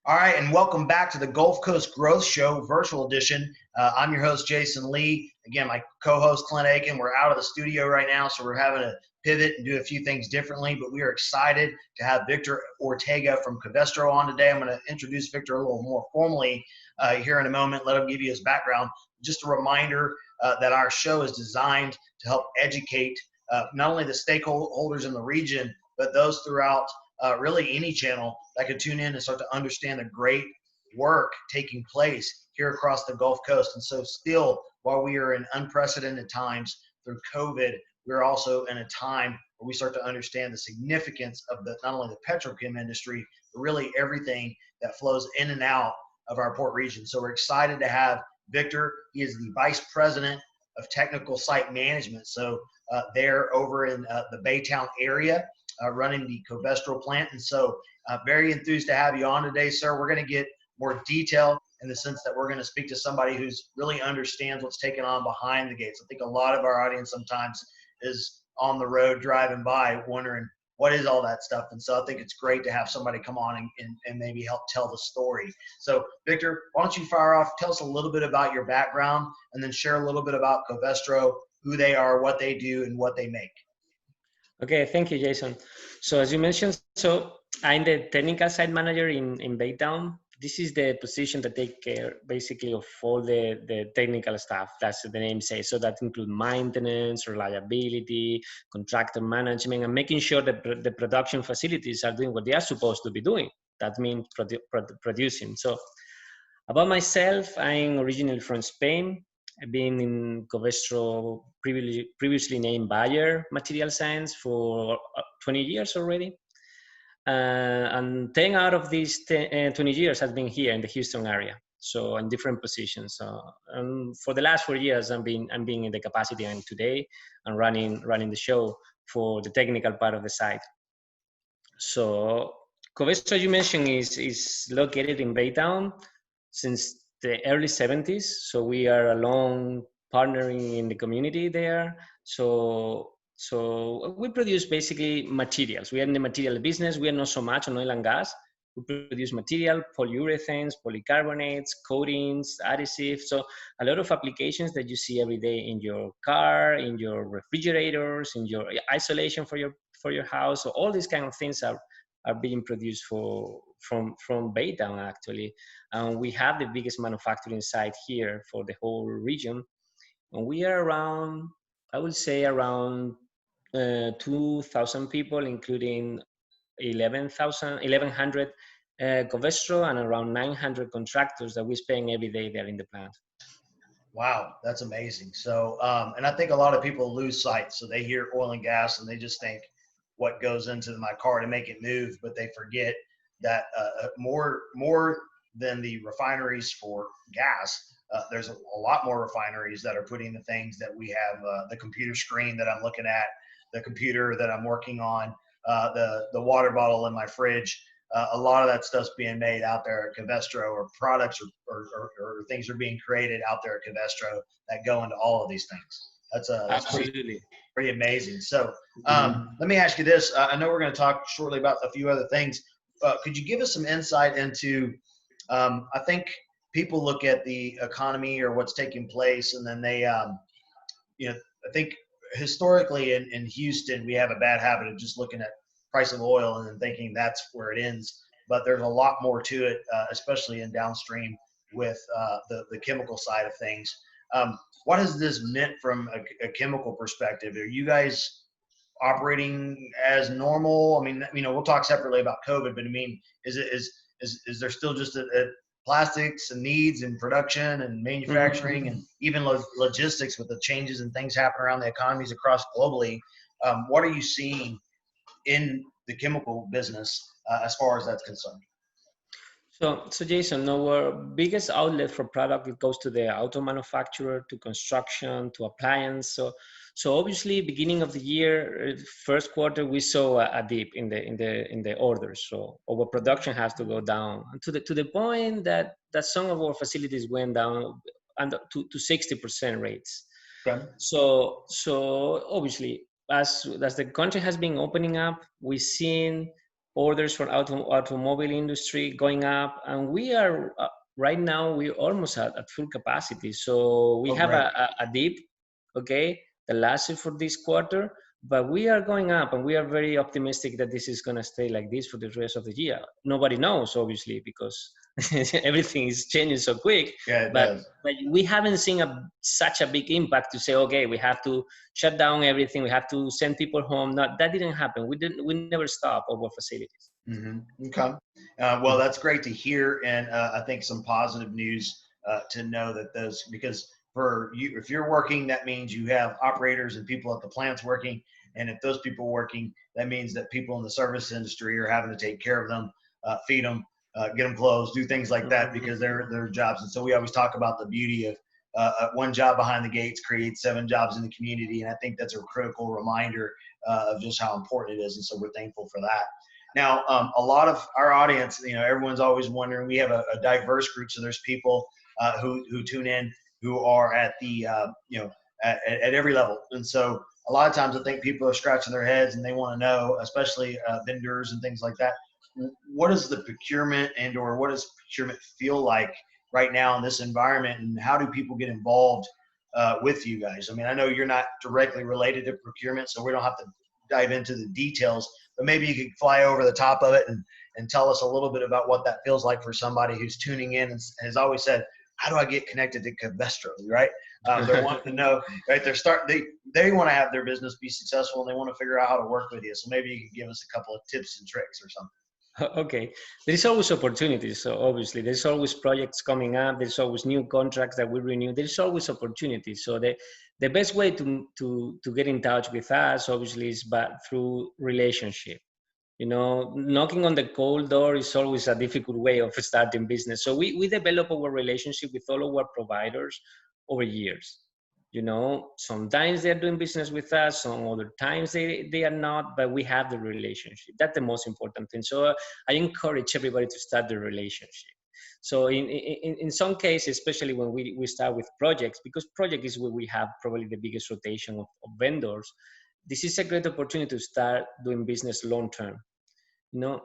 All right, and welcome back to the Gulf Coast Growth Show virtual edition. I'm your host, Jason Lee. Again, my co-host, Clint Aiken. We're out of the studio right now, so we're having to pivot and do a few things differently, but we are excited to have Victor Ortega from Covestro on today. I'm going to introduce Victor a little more formally here in a moment, let him give you his background. Just a reminder that our show is designed to help educate not only the stakeholders in the region, but those throughout really any channel that could tune in and start to understand the great work taking place here across the Gulf Coast. And so still, while we are in unprecedented times through COVID, we're also in a time where we start to understand the significance of not only the petrochem industry, but really everything that flows in and out of our port region. So we're excited to have Victor. He is the Vice President of Technical Site Management. So they're over in the Baytown area, running the Covestro plant. And so very enthused to have you on today, sir. We're going to get more detail in the sense that we're going to speak to somebody who's really understands what's taken on behind the gates. I think a lot of our audience sometimes is on the road driving by wondering what is all that stuff. And so I think it's great to have somebody come on and maybe help tell the story. So Victor, why don't you fire off, tell us a little bit about your background and then share a little bit about Covestro, who they are, what they do, and what they make. Okay, thank you, Jason. So as you mentioned, I'm the technical site manager in Baytown. This is the position that take care basically of all the technical stuff, that's the name says. So that includes maintenance, reliability, contractor management, and making sure that the production facilities are doing what they are supposed to be doing. That means producing. So about myself, I'm originally from Spain. I've been in Covestro, previously named Bayer Material Science, for 20 years already. And 10 out of these 20 years has been here in the Houston area, so in different positions. For the last 4 years, I'm being in the capacity, and today I'm running the show for the technical part of the site. So Covestro, you mentioned, is located in Baytown since the early 70s. So we are a long partnering in the community there. So we produce basically materials. We are in the material business. We are not so much on oil and gas. We produce material, polyurethanes, polycarbonates, coatings, adhesives. So a lot of applications that you see every day in your car, in your refrigerators, in your isolation for your house. So all these kind of things are being produced from Baytown, actually. And we have the biggest manufacturing site here for the whole region. And we are around, I would say around 2,000 people, including 1,100 Covestro and around 900 contractors that we spend every day there in the plant. Wow, that's amazing. So, and I think a lot of people lose sight. So they hear oil and gas and they just think what goes into my car to make it move, but they forget that more than the refineries for gas, there's a lot more refineries that are putting the things that we have, the computer screen that I'm looking at, the computer that I'm working on, the water bottle in my fridge. A lot of that stuff's being made out there at Covestro, or products or things are being created out there at Covestro that go into all of these things. That's absolutely pretty amazing. So let me ask you this. I know we're going to talk shortly about a few other things. Could you give us some insight into, I think people look at the economy or what's taking place, and then they, I think historically in Houston, we have a bad habit of just looking at price of oil and then thinking that's where it ends. But there's a lot more to it, especially in downstream with the chemical side of things. What has this meant from a chemical perspective? Are you guys operating as normal? I mean, we'll talk separately about COVID, but I mean, is there still just a plastics and needs and production and manufacturing and even logistics with the changes and things happening around the economies across globally? What are you seeing in the chemical business as far as that's concerned? So Jason, our biggest outlet for product, it goes to the auto manufacturer, to construction, to appliance. So obviously, beginning of the year, first quarter, we saw a dip in the orders. So our production has to go down to the point that some of our facilities went down to 60% rates. Okay. So obviously, as the country has been opening up, we've seen orders from automobile industry going up, and we are right now we're almost at full capacity. So we Oh, have great. a dip, okay, that lasted for this quarter, but we are going up, and we are very optimistic that this is going to stay like this for the rest of the year. Nobody knows, obviously, because everything is changing so quick. Yeah, it But does. we haven't seen such a big impact to say, okay, we have to shut down everything. We have to send people home. Not that didn't happen. We never stop our facilities. Okay. Well, that's great to hear, and I think some positive news to know that those, because for you, if you're working, that means you have operators and people at the plants working, and if those people are working, that means that people in the service industry are having to take care of them, feed them, get them clothes, do things like that because they're their jobs. And so we always talk about the beauty of one job behind the gates creates 7 jobs in the community, and I think that's a critical reminder of just how important it is. And so we're thankful for that. Now, a lot of our audience, everyone's always wondering. We have a diverse group, so there's people who tune in who are at the at every level, and so a lot of times I think people are scratching their heads and they want to know, especially vendors and things like that. What is the procurement or what does procurement feel like right now in this environment, and how do people get involved with you guys? I mean, I know you're not directly related to procurement, so we don't have to dive into the details, but maybe you could fly over the top of it and tell us a little bit about what that feels like for somebody who's tuning in and has always said, how do I get connected to Covestro, right? They're wanting to know, right? They want to have their business be successful, and they want to figure out how to work with you. So maybe you could give us a couple of tips and tricks or something. Okay, there's always opportunities. So obviously, there's always projects coming up. There's always new contracts that we renew. There's always opportunities. So the best way to get in touch with us, obviously, is through relationship. Knocking on the cold door is always a difficult way of starting business. So we develop our relationship with all of our providers over years. Sometimes they're doing business with us, some other times they are not, but we have the relationship. That's the most important thing. So I encourage everybody to start the relationship. So in some cases, especially when we start with projects, because project is where we have probably the biggest rotation of vendors, this is a great opportunity to start doing business long term.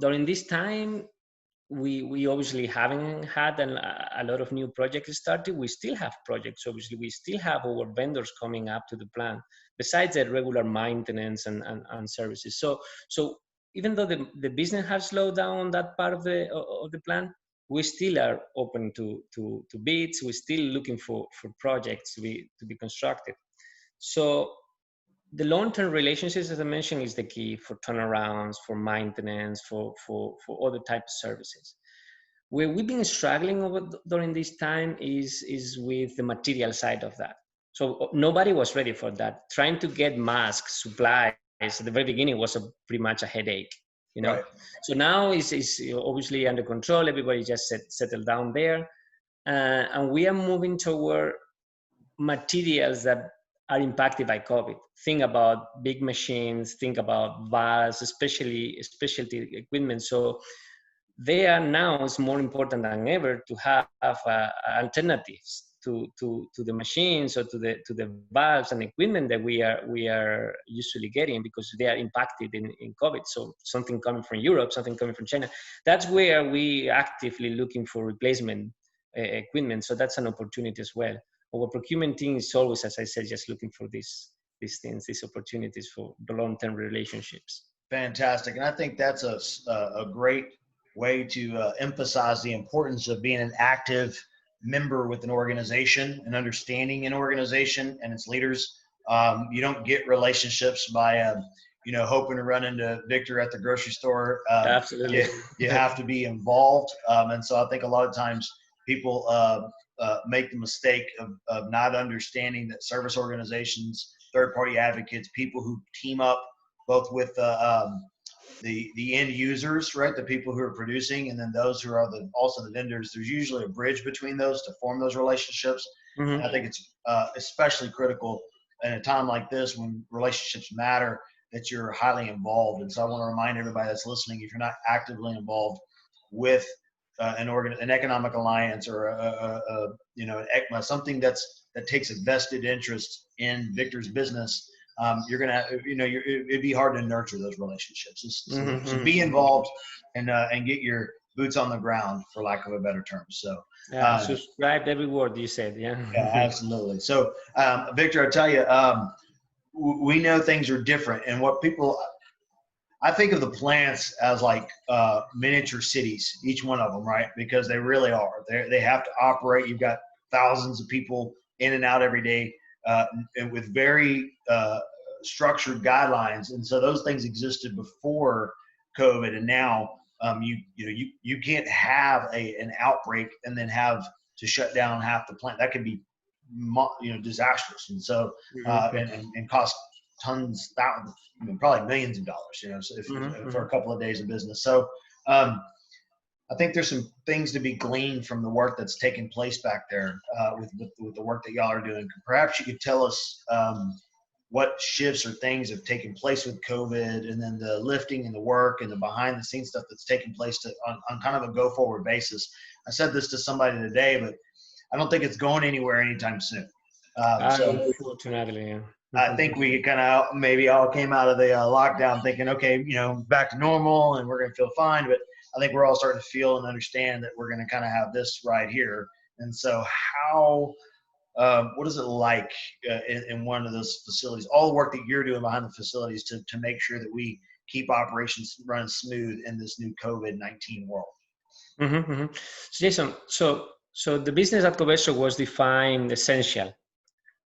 During this time, we obviously haven't had a lot of new projects started. We still have projects. Obviously, we still have our vendors coming up to the plant, besides the regular maintenance and services. So even though the business has slowed down on that part of the plant, we still are open to bids. We're still looking for projects to be constructed. So the long-term relationships, as I mentioned, is the key for turnarounds, for maintenance, for other types of services. Where we've been struggling during this time is with the material side of that. So nobody was ready for that. Trying to get masks, supplies at the very beginning was pretty much a headache. Right. So now is obviously under control. Everybody just settled down there, and we are moving toward materials that are impacted by COVID. Think about big machines, think about valves, especially specialty equipment. So they are now, it's more important than ever to have alternatives to the machines or to the valves and equipment that we are usually getting, because they are impacted in COVID. So something coming from Europe, something coming from China. That's where we actively looking for replacement equipment. So that's an opportunity as well. Our procurement team is always, as I said, just looking for these things, these opportunities for the long-term relationships. Fantastic. And I think that's a great way to emphasize the importance of being an active member with an organization and understanding an organization and its leaders. You don't get relationships by, hoping to run into Victor at the grocery store. Absolutely. You have to be involved. And so I think a lot of times people make the mistake of not understanding that service organizations, third-party advocates, people who team up both with the end users, right? The people who are producing, and then those who are also the vendors. There's usually a bridge between those to form those relationships. Mm-hmm. And I think it's especially critical in a time like this when relationships matter, that you're highly involved. And so I want to remind everybody that's listening, if you're not actively involved with an economic alliance or an ECMA, something that takes a vested interest in Victor's business, you're gonna, it'd be hard to nurture those relationships. So Mm-hmm. be involved and get your boots on the ground, for lack of a better term. So, Yeah, subscribe every word you said. Yeah. yeah, absolutely. So, Victor, I tell you, we know things are different, and what people, I think of the plants as like miniature cities, each one of them, right? Because they really are. They have to operate. You've got thousands of people in and out every day, and with very structured guidelines. And so those things existed before COVID, and now you can't have an outbreak and then have to shut down half the plant. That could be disastrous, and so and cost tons, thousands, probably millions of dollars, so if for a couple of days of business. So I think there's some things to be gleaned from the work that's taking place back there with the work that y'all are doing. Perhaps you could tell us what shifts or things have taken place with COVID, and then the lifting and the work and the behind the scenes stuff that's taking place on kind of a go forward basis. I said this to somebody today, but I don't think it's going anywhere anytime soon. Unfortunately, yeah. I think we kind of maybe all came out of the lockdown thinking, okay, back to normal and we're going to feel fine. But I think we're all starting to feel and understand that we're going to kind of have this right here. And so what is it like in one of those facilities, all the work that you're doing behind the facilities to make sure that we keep operations running smooth in this new COVID-19 world? So Jason, so the business at Covestro was defined essential.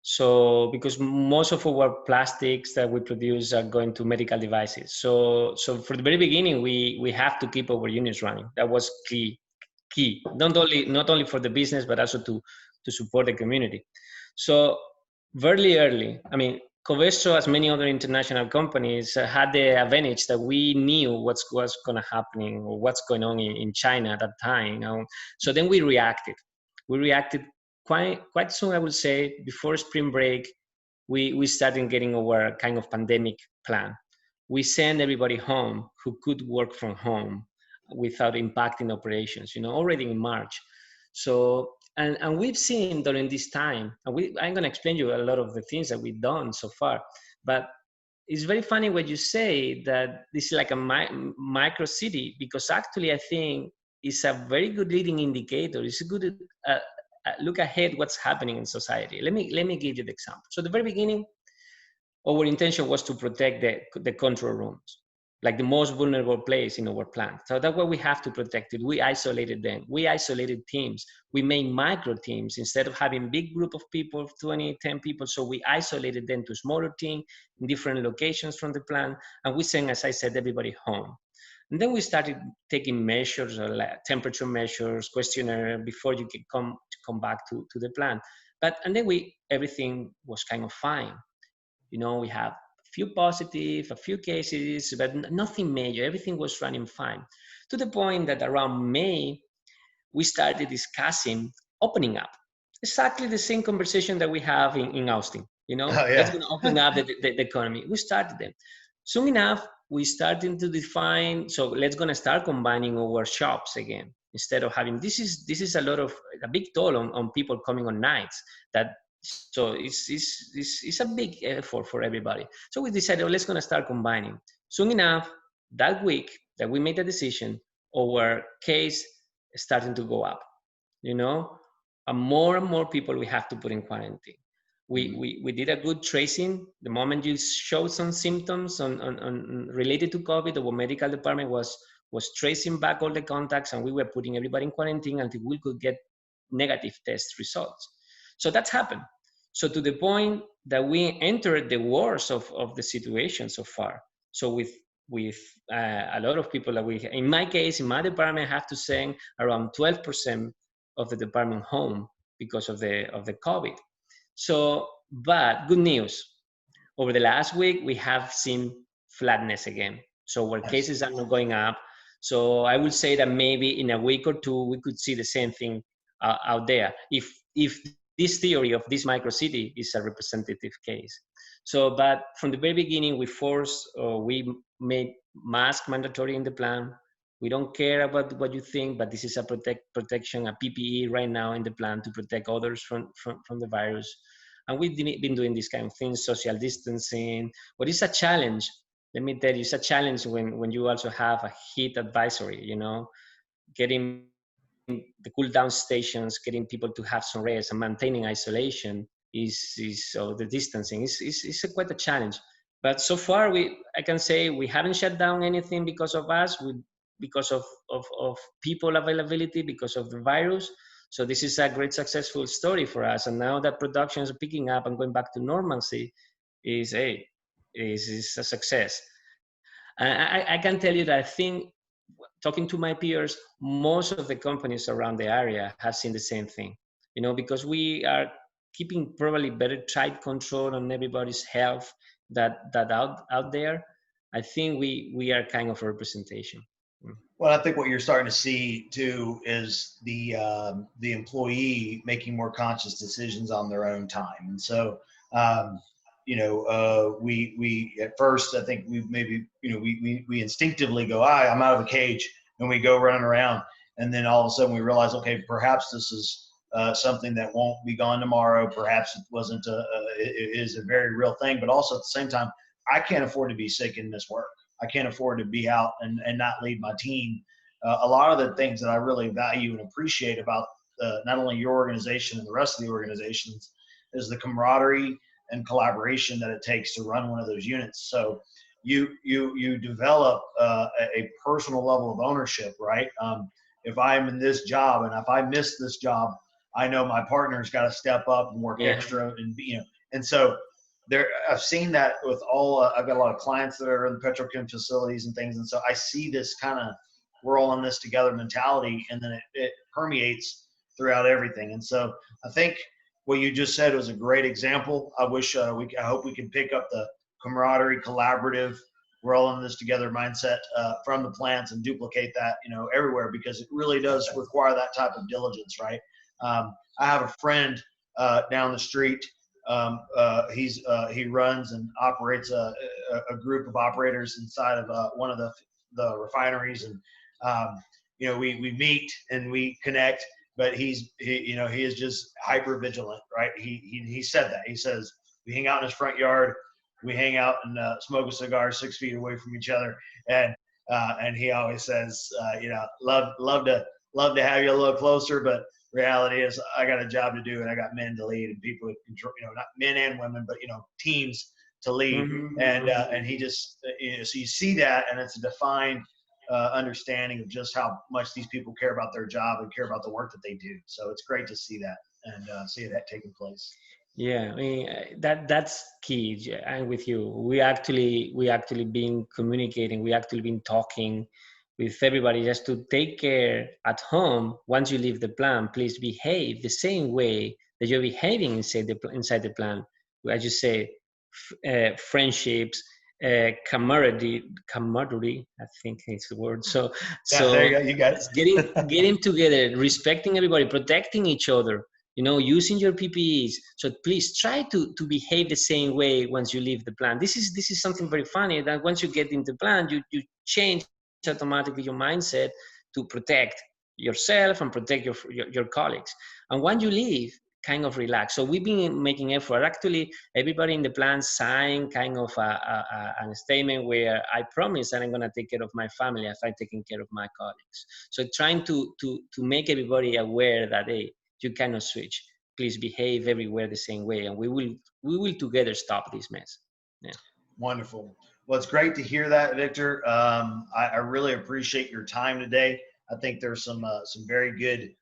So because most of our plastics that we produce are going to medical devices. So for the very beginning, we have to keep our units running. That was key. Not only for the business, but also to support the community. So very early, I mean, Covestro, as many other international companies, had the advantage that we knew what's going to happen or what's going on in China at that time. So then we reacted. We reacted quite soon, I would say. Before spring break, we started getting our kind of pandemic plan. We sent everybody home who could work from home without impacting operations, already in March. So, and we've seen during this time, and I'm going to explain you a lot of the things that we've done so far, but it's very funny when you say that this is like a micro city, because actually I think it's a very good leading indicator. It's a good look ahead what's happening in society. Let me give you the example. So at the very beginning, our intention was to protect the control rooms, like the most vulnerable place in our plant. So that's why we have to protect it. We isolated them. We isolated teams. We made micro teams instead of having big group of people, 20, 10 people. So we isolated them to smaller team in different locations from the plant. And we sent, as I said, everybody home. And then we started taking measures, like temperature measures, questionnaire before you can come back to the plant. And then everything was kind of fine. We have a few positive, a few cases, but nothing major. Everything was running fine. To the point that around May, we started discussing opening up. Exactly the same conversation that we have in Austin. Let's going to open up the economy. We started them. Soon enough, we started to define, so let's going to start combining our shops again. Instead of having, this is a big toll on people coming on nights. So it's a big effort for everybody. So we decided, let's going to start combining. Soon enough, that week that we made the decision, our case starting to go up, and more people we have to put in quarantine. We did a good tracing. The moment you show some symptoms on related to COVID, our medical department was tracing back all the contacts, and we were putting everybody in quarantine until we could get negative test results. So that's happened. So to the point that we entered the worst of the situation so far. So with a lot of people that in my case, in my department, I have to send around 12% of the department home because of the COVID. So, but good news. Over the last week, we have seen flatness again. So our cases are not going up. So I would say that maybe in a week or two, we could see the same thing out there. If this theory of this micro city is a representative case. So, but from the very beginning, we made mask mandatory in the plan. We don't care about what you think, but this is a protection, a PPE right now in the plan to protect others from the virus. And we've been doing this kind of things, social distancing, but it's a challenge. Let me tell you, it's a challenge when you also have a heat advisory, getting the cool down stations, getting people to have some rest and maintaining isolation is the distancing is quite a challenge. But so far, I can say we haven't shut down anything because of us, because of people availability, because of the virus. So this is a great successful story for us. And now that production is picking up and going back to normalcy, is a success. I can tell you that I think, talking to my peers, most of the companies around the area have seen the same thing. Because we are keeping probably better tight control on everybody's health that out there. I think we are kind of a representation. Well, I think what you're starting to see too is the employee making more conscious decisions on their own time, and so we at first I think we maybe we instinctively go, I'm out of a cage, and we go running around, and then all of a sudden we realize, okay, perhaps this is something that won't be gone tomorrow. Perhaps it wasn't it is a very real thing, but also at the same time, I can't afford to be sick and miss work. I can't afford to be out and not lead my team. A lot of the things that I really value and appreciate about not only your organization and the rest of the organizations is the camaraderie and collaboration that it takes to run one of those units. So you develop a personal level of ownership, right? If I'm in this job and if I miss this job, I know my partner's got to step up and work extra, and so there, I've seen that with all. I've got a lot of clients that are in the petrochem facilities and things, and so I see this kind of we're all in this together mentality, and then it permeates throughout everything. And so I think what you just said was a great example. I wish I hope we can pick up the camaraderie, collaborative, we're all in this together mindset from the plants and duplicate that everywhere, because it really does require that type of diligence, right? I have a friend down the street. He runs and operates a group of operators inside of one of the refineries, and we meet and we connect. But he is just hyper vigilant, right? He said that. He says we hang out in his front yard, we hang out and smoke a cigar 6 feet away from each other, and he always says, love to have you a little closer, but reality is I got a job to do, and I got men to lead and people to control, not men and women, but teams to lead. Mm-hmm. And he just so you see that, and it's a defined understanding of just how much these people care about their job and care about the work that they do. So it's great to see that and see that taking place. Yeah, I mean that's key. I'm with you. We actually been communicating. We actually been talking with everybody just to take care at home. Once you leave the plant, please behave the same way that you're behaving inside the plant. As you say, friendships, camaraderie. I think it's the word. So there you go. You got it. getting together, respecting everybody, protecting each other. Using your PPEs. So please try to behave the same way once you leave the plant. This is something very funny, that once you get into the plant, you change automatically your mindset to protect yourself and protect your colleagues. And when you leave, kind of relax. So we've been making effort. Actually, everybody in the plant signed kind of a statement where I promise that I'm going to take care of my family if I'm taking care of my colleagues. So trying to make everybody aware that, hey, you cannot switch. Please behave everywhere the same way, and we will together stop this mess. Yeah. Wonderful. Well, it's great to hear that, Victor. I really appreciate your time today. I think there's some very good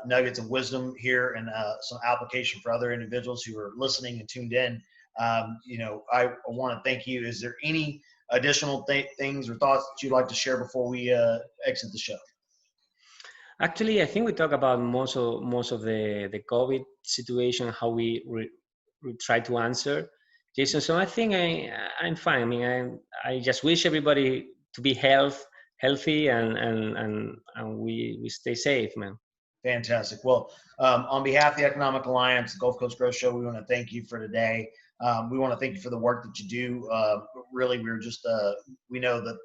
nuggets of wisdom here, and some application for other individuals who are listening and tuned in. I want to thank you. Is there any additional things or thoughts that you'd like to share before we exit the show? Actually, I think we talk about most of the COVID situation, how we try to answer, Jason. So I think I'm fine. I mean, I just wish everybody to be healthy, and we stay safe, man. Fantastic. Well, on behalf of the Economic Alliance, the Gulf Coast Growth Show, we want to thank you for today. We want to thank you for the work that you do. Really, we know that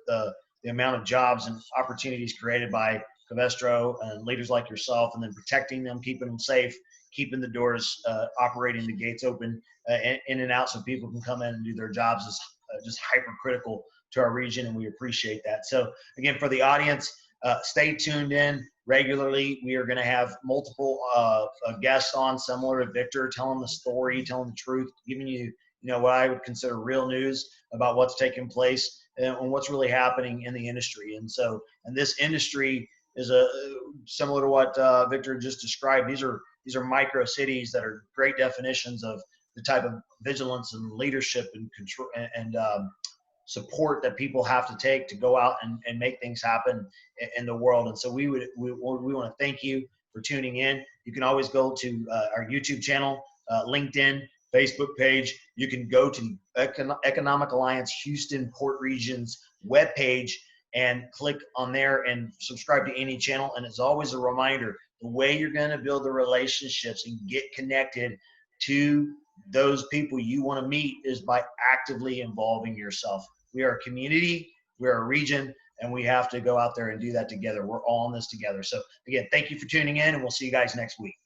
the amount of jobs and opportunities created by Covestro and leaders like yourself, and then protecting them, keeping them safe, keeping the doors operating, the gates open in and out, so people can come in and do their jobs is just hypercritical to our region, and we appreciate that. So again, for the audience, stay tuned in regularly. We are going to have multiple guests on, similar to Victor, telling the story, telling the truth, giving you, what I would consider real news about what's taking place and what's really happening in the industry. And this industry is similar to what Victor just described. These are micro cities that are great definitions of the type of vigilance and leadership and control and support that people have to take to go out and make things happen in the world. And so we want to thank you for tuning in. You can always go to our YouTube channel, LinkedIn, Facebook page. You can go to Economic Alliance Houston Port Region's webpage and click on there and subscribe to any channel. And it's always a reminder, the way you're going to build the relationships and get connected to those people you want to meet is by actively involving yourself. We are a community, we're a region, and we have to go out there and do that together. We're all in this together. So again, thank you for tuning in, and we'll see you guys next week.